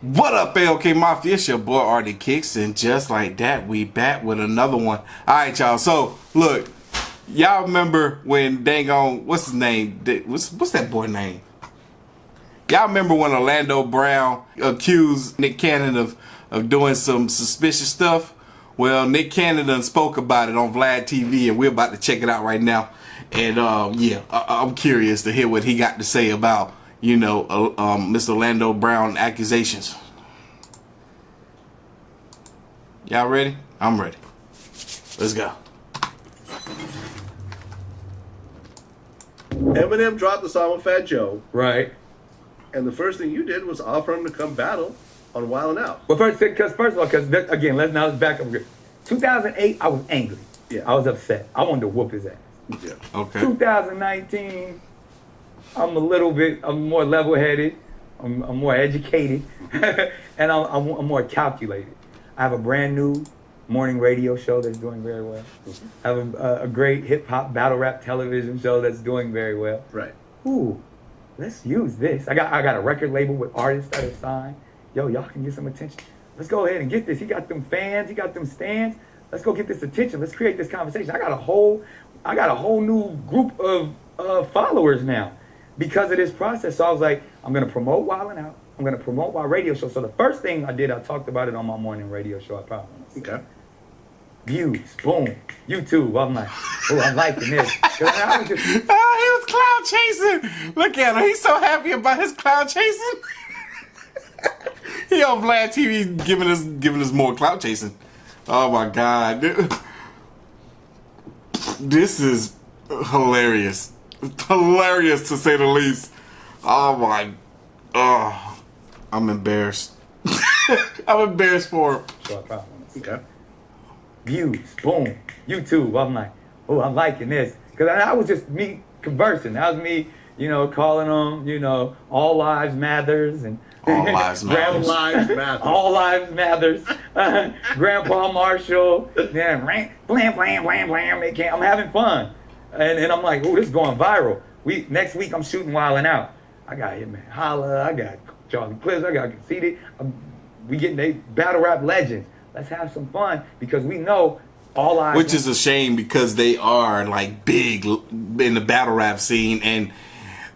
What up, LK Mafia? It's your boy Artie Kicks, and just like that, we back with another one. Alright, y'all. So, look, y'all remember when dang on, what's his name? What's that boy name? Y'all remember when Orlando Brown accused Nick Cannon of doing some suspicious stuff? Well, Nick Cannon done spoke about it on Vlad TV, and we're about to check it out right now. And yeah, I'm curious to hear what he got to say about, you know, Mr. Orlando Brown accusations. Y'all ready? I'm ready. Let's go. Eminem dropped the song with Fat Joe, Right. and the first thing you did was offer him to come battle on Wild 'N Out. Well, first of all, because again, let's back up. 2008, I was angry. Yeah. I was upset. I wanted to whoop his ass. Yeah. Okay. 2019, I'm more level-headed. I'm more educated, and I'm more calculated. I have a brand new morning radio show that's doing very well. I have a great hip-hop battle rap television show that's doing very well. Right. Ooh, let's use this. I got a record label with artists that are signed. Yo, y'all can get some attention. Let's go ahead and get this. He got them fans. He got them stands. Let's go get this attention. Let's create this conversation. I got a whole new group of followers now because of this process. So I was like, I'm gonna promote Wild 'N Out. I'm gonna promote my radio show. So the first thing I did, I talked about it on my morning radio show. I promise. Okay. Views, boom. YouTube. I'm like, oh, I'm liking this. 'Cause I was just, He was cloud chasing. Look at him. He's so happy about his cloud chasing. He on Vlad TV giving us more cloud chasing. Oh my God. This is hilarious. Hilarious to say the least. Oh my. Oh, I'm embarrassed. I'm embarrassed for him. so I promise. Okay. Views, boom. YouTube. I'm like, oh, I'm liking this. Because I was just me conversing. That was me, calling them, all lives matters and All lives matters. Lives matter. all lives matters. Grandpa Marshall, then blam, blam, blam, blam. I'm having fun. And I'm like, oh, this is going viral. Next week I'm shooting Wild 'N Out. I got Hitman Holla, I got Charlie Clips, I got Conceited. We getting they battle rap legends. Let's have some fun because we know all lives. Which is a shame because they are like big in the battle rap scene, and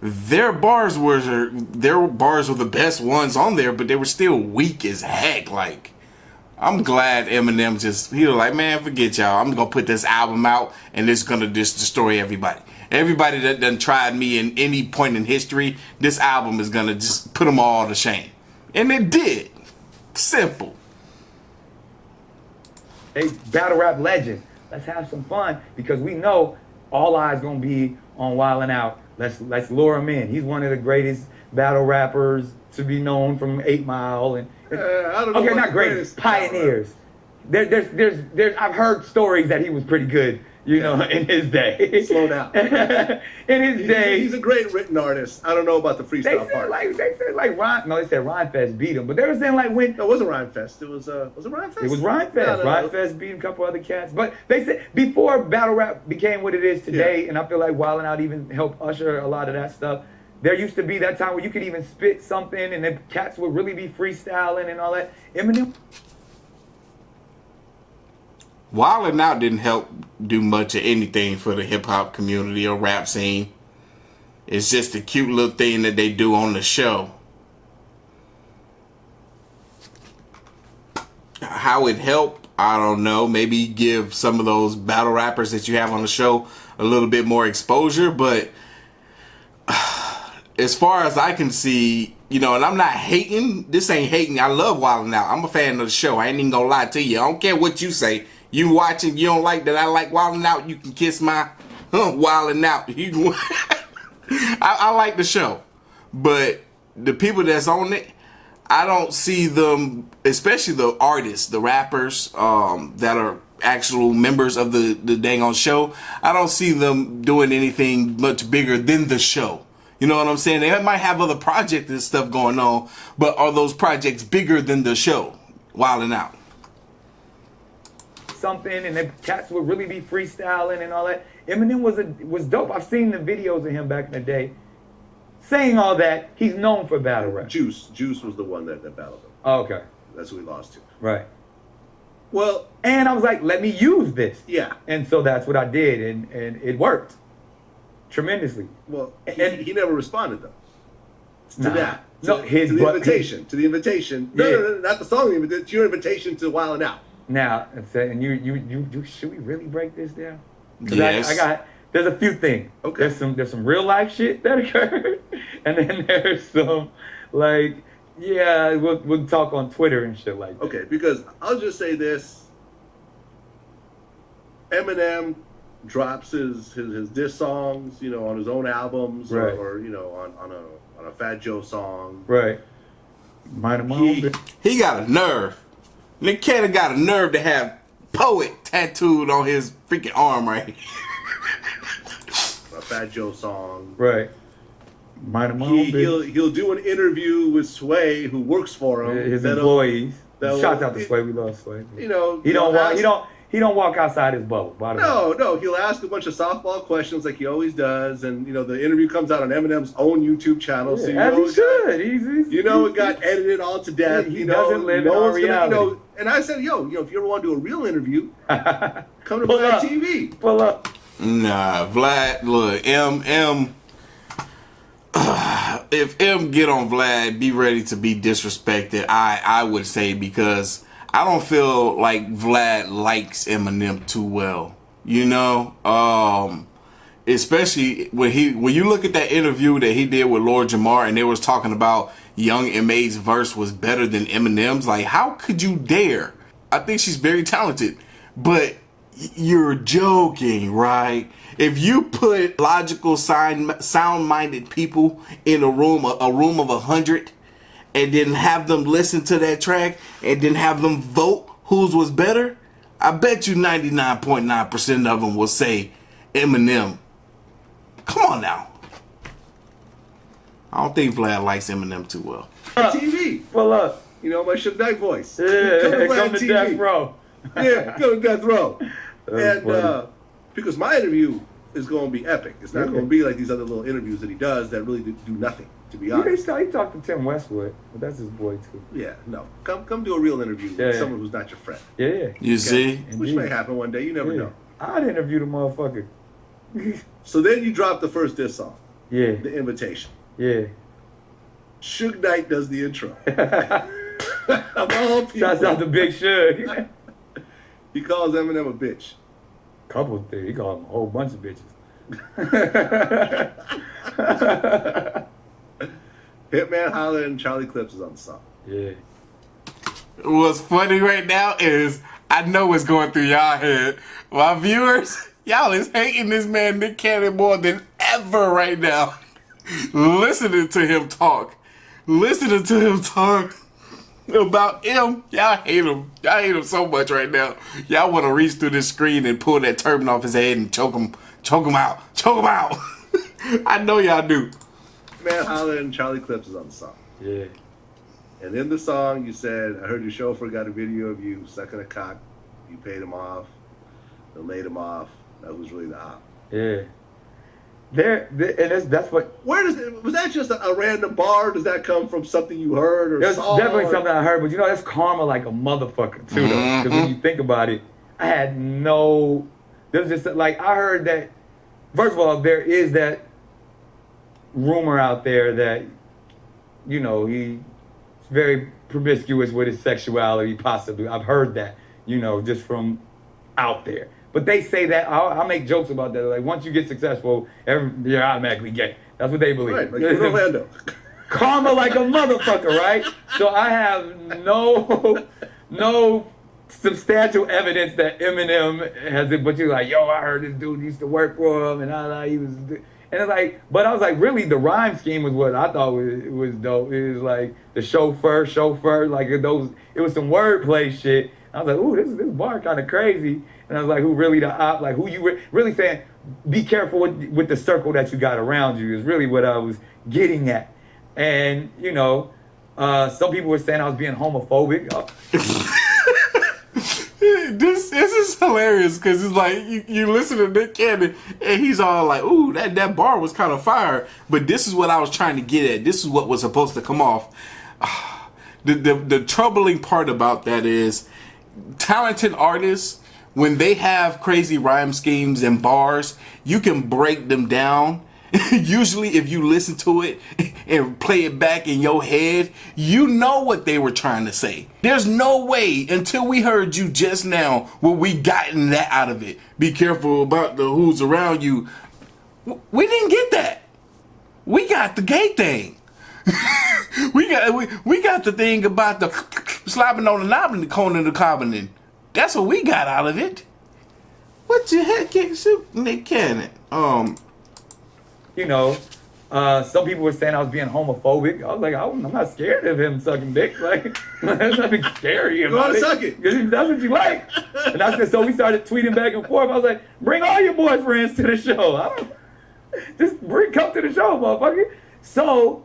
their bars were the best ones on there, but they were still weak as heck. Like, I'm glad Eminem he was like, man, forget y'all. I'm gonna put this album out, and it's gonna just destroy everybody. Everybody that done tried me in any point in history, this album is gonna just put them all to shame, and it did. Simple. They battle rap legend. Let's have some fun because we know all eyes gonna be on Wild 'N Out. Let's lure him in. He's one of the greatest battle rappers to be known from 8 Mile and I don't know. okay, not greatest, pioneers. There's I've heard stories that he was pretty good, in his day. Slow down. In his day, He's a great written artist. I don't know about the they freestyle said part. they said Rhyme. No, they said Rhyme Fest beat him, but they were saying like when No, it wasn't Rhyme Fest. It was it Rhyme Fest? it was Rhyme Fest. No, no, no. Rhyme Fest beat a couple other cats. But they said before battle rap became what it is today, and I feel like Wild 'N Out even helped usher a lot of that stuff. There used to be that time where you could even spit something and the cats would really be freestyling and all that. Eminem. Wild 'N Out didn't help do much of anything for the hip hop community or rap scene. It's just a cute little thing that they do on the show. How it helped, I don't know. Maybe give some of those battle rappers that you have on the show a little bit more exposure, but as far as I can see, and I'm not hating. This ain't hating. I love Wild 'N Out. I'm a fan of the show. I ain't even gonna lie to you. I don't care what you say. You watching, you don't like that I like Wild 'N Out, you can kiss my Wild 'N Out. I like the show. But the people that's on it, I don't see them, especially the artists, the rappers that are actual members of the dang on show. I don't see them doing anything much bigger than the show. You know what I'm saying? They might have other projects and stuff going on, but are those projects bigger than the show? Wild 'N Out. Something and the cats would really be freestyling and all that. Eminem was dope. I've seen the videos of him back in the day. Saying all that, he's known for battle rap. Juice was the one that battled him. Oh, okay. That's who he lost to. Right. Well, And I was like, let me use this. yeah. And so that's what I did, and it worked tremendously. Well, And- he never responded though. To Nah. that. No, To his the butt- invitation. To the invitation. Yeah. No, not the song. It's your invitation to Wild 'N Out. Now, and you should we really break this down? 'Cause Yes. I got there's a few things. Okay. There's some real life shit that occurred, and then there's some like we'll talk on Twitter and shit like that. Okay, because I'll just say this. Eminem drops his diss songs, on his own albums, Right. or on a Fat Joe song. Right. Mind of my own He- business. He got a nerve. Nick Cannon got a nerve to have poet tattooed on his freaking arm right here. A Fat Joe song. Right. Mind of my own business. He'll do an interview with Sway, who works for him. His that'll- employees. that'll- Shout out to Sway. We love Sway. He He'll don't walk. ask- He don't walk outside his bubble. By the way. No, he'll ask a bunch of softball questions like he always does, and the interview comes out on Eminem's own YouTube channel, so As he should. it got edited all to death. He doesn't live in our one's reality. and I said, if you ever want to do a real interview, come to Pull Black up. TV. Pull up. Nah, Vlad, look, if M get on Vlad, be ready to be disrespected, I would say, because I don't feel like Vlad likes Eminem too well. Especially when you look at that interview that he did with Lord Jamar, and they was talking about Young M.A.'s verse was better than Eminem's. Like, how could you dare? I think she's very talented, but you're joking, right? If you put logical, sound-minded people in a room of 100, and then have them listen to that track, and then have them vote whose was better, I bet you 99.9% of them will say Eminem. Come on now. I don't think Vlad likes Eminem too well. TV. Pull up. My Suge Knight voice. Yeah, Come to Vlad come to TV. death row. Yeah, go to death row. That's And funny. because my interview is going to be epic. It's not going to be like these other little interviews that he does that really do nothing, to be He honest. talked to Tim Westwood, but that's his boy too. Yeah, no. Come do a real interview Yeah. with someone who's not your friend. Yeah. You see? Which Indeed. may happen one day. You never Yeah. know. I'd interview the motherfucker. So then you drop the first diss song, Yeah. The Invitation. Yeah. Suge Knight does the intro. Of all people, Shouts out to Big Suge. he calls Eminem a bitch. Couple of things. He called him a whole bunch of bitches. Hitman Holler and Charlie Clips is on the song. Yeah. What's funny right now is I know what's going through y'all head. My viewers, y'all is hating this man Nick Cannon more than ever right now. Listening to him talk about him. Y'all hate him. Y'all hate him so much right now. Y'all want to reach through this screen and pull that turban off his head and choke him out. I know y'all do. Hitman Holler and Charlie Clips is on the song. Yeah. And in the song, you said, I heard your chauffeur got a video of you sucking a cock. You paid him off. Then laid him off. That was really the op. Yeah. And that's what. Was that just a random bar? Does that come from something you heard or That's saw? definitely or- something I heard, but that's karma like a motherfucker too, though. Because when you think about it, I had no. There's just like I heard that. First of all, there is that rumor out there that he's very promiscuous with his sexuality. Possibly, I've heard that. Just from out there. But they say that I'll make jokes about that. Like once you get successful, you're automatically gay. That's what they believe. Right, like in Orlando. Karma like a motherfucker, right? So I have no substantial evidence that Eminem has it, but you're like, yo, I heard this dude used to work for him, and he was, and it's like, but I was like, really, the rhyme scheme was what I thought was dope. It was like the chauffeur, like it was some wordplay shit. I was like, ooh, this bar kind of crazy. And I was like, who really the op? Like, who you really saying? Be careful with the circle that you got around you is really what I was getting at. And some people were saying I was being homophobic. This is hilarious because it's like you listen to Nick Cannon and he's all like, ooh, that bar was kind of fire. But this is what I was trying to get at. This is what was supposed to come off. the troubling part about that is talented artists, when they have crazy rhyme schemes and bars, you can break them down. Usually if you listen to it and play it back in your head, you know what they were trying to say. There's no way until we heard you just now where we gotten that out of it. Be careful about the who's around you. We didn't get that. We got the gay thing. we got the thing about the slobbing on the knob and the cone of the carbon. That's what we got out of it. What the heck can't shoot Nick Cannon? You know, some people were saying I was being homophobic. I was like, I'm not scared of him sucking dick. Like, there's nothing scary about it. You want to suck it? Because that's what you like. And I said, so we started tweeting back and forth. I was like, bring all your boyfriends to the show. Come to the show, motherfucker. So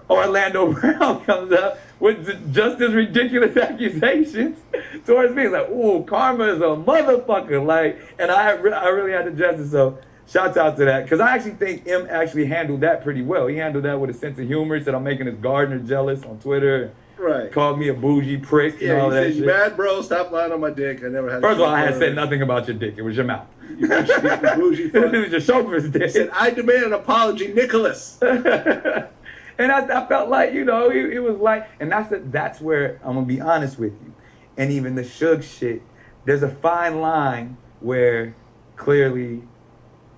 Orlando Brown comes up with just as ridiculous accusations towards me. He's like, ooh, karma is a motherfucker. Like, and I really had to address it. So shouts out to that. Because I actually think M actually handled that pretty well. He handled that with a sense of humor. He said, I'm making his gardener jealous on Twitter. Right. Called me a bougie prick and all that shit. You mad, bro? Stop lying on my dick. I never had. First of all, I had said nothing about your dick. It was your mouth. You bougie fuck. It was your chauffeur's dick. He said, I demand an apology, Nicholas. And I felt like, you know, it was like, and that's where I'm gonna be honest with you. And even the Suge shit, there's a fine line where clearly,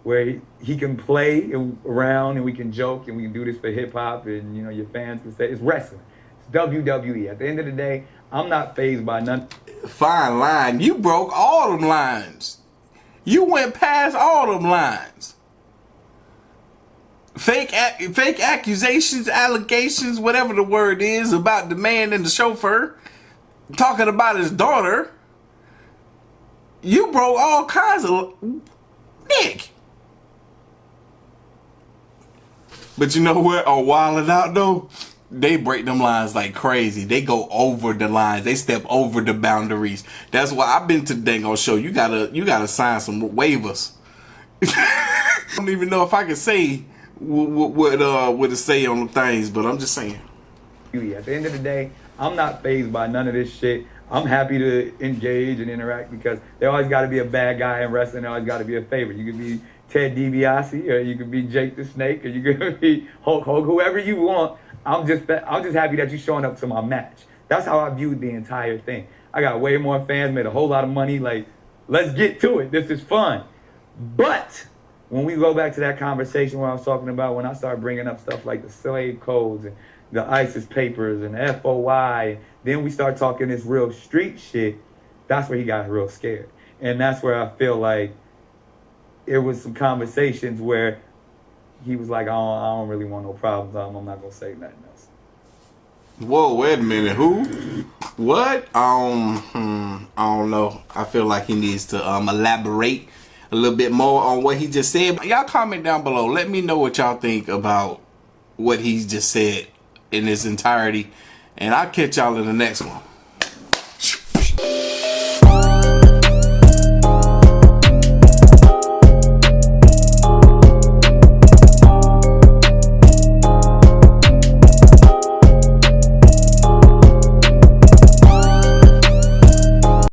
where he can play around and we can joke and we can do this for hip hop and, you know, your fans can say it's wrestling. It's WWE. At the end of the day, I'm not fazed by none. Fine line. You broke all them lines. You went past all them lines. Fake accusations, allegations, whatever the word is, about the man and the chauffeur talking about his daughter. You broke all kinds of Nick. But you know what? On Wild 'N Out though, they break them lines like crazy. They go over the lines. They step over the boundaries. That's why I've been to the dang show. You gotta sign some waivers. I don't even know if I can say what to say on the things, but I'm just saying. At the end of the day, I'm not fazed by none of this shit. I'm happy to engage and interact because there always got to be a bad guy in wrestling. There always got to be a favorite. You could be Ted DiBiase, or you could be Jake the Snake, or you could be Hulk Hogan, whoever you want. I'm just happy that you're showing up to my match. That's how I viewed the entire thing. I got way more fans, made a whole lot of money. Like, let's get to it. This is fun. But when we go back to that conversation where I was talking about when I started bringing up stuff like the slave codes and the ISIS papers and FOI, then we start talking this real street shit, that's where he got real scared. And that's where I feel like it was some conversations where he was like, I don't really want no problems. I'm not going to say nothing else. Whoa, wait a minute. Who? What? I don't know. I feel like he needs to elaborate a little bit more on what he just said. Y'all comment down below. Let me know what y'all think about what he just said in its entirety. And I'll catch y'all in the next one.